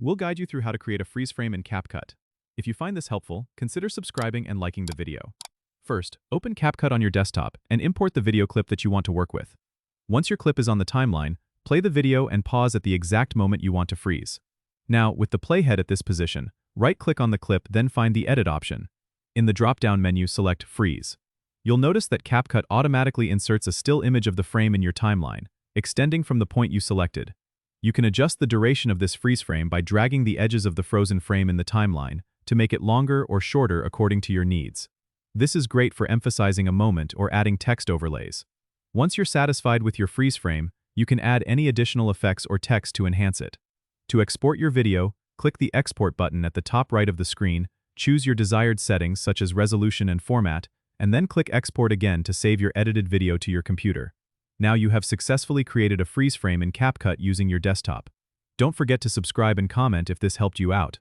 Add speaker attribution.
Speaker 1: We'll guide you through how to create a freeze frame in CapCut. If you find this helpful, consider subscribing and liking the video. First, open CapCut on your desktop and import the video clip that you want to work with. Once your clip is on the timeline, play the video and pause at the exact moment you want to freeze. Now, with the playhead at this position, right-click on the clip, then find the Edit option. In the drop-down menu, select Freeze. You'll notice that CapCut automatically inserts a still image of the frame in your timeline, extending from the point you selected. You can adjust the duration of this freeze frame by dragging the edges of the frozen frame in the timeline to make it longer or shorter according to your needs. This is great for emphasizing a moment or adding text overlays. Once you're satisfied with your freeze frame, you can add any additional effects or text to enhance it. To export your video, click the Export button at the top right of the screen, choose your desired settings such as resolution and format, and then click Export again to save your edited video to your computer. Now you have successfully created a freeze frame in CapCut using your desktop. Don't forget to subscribe and comment if this helped you out.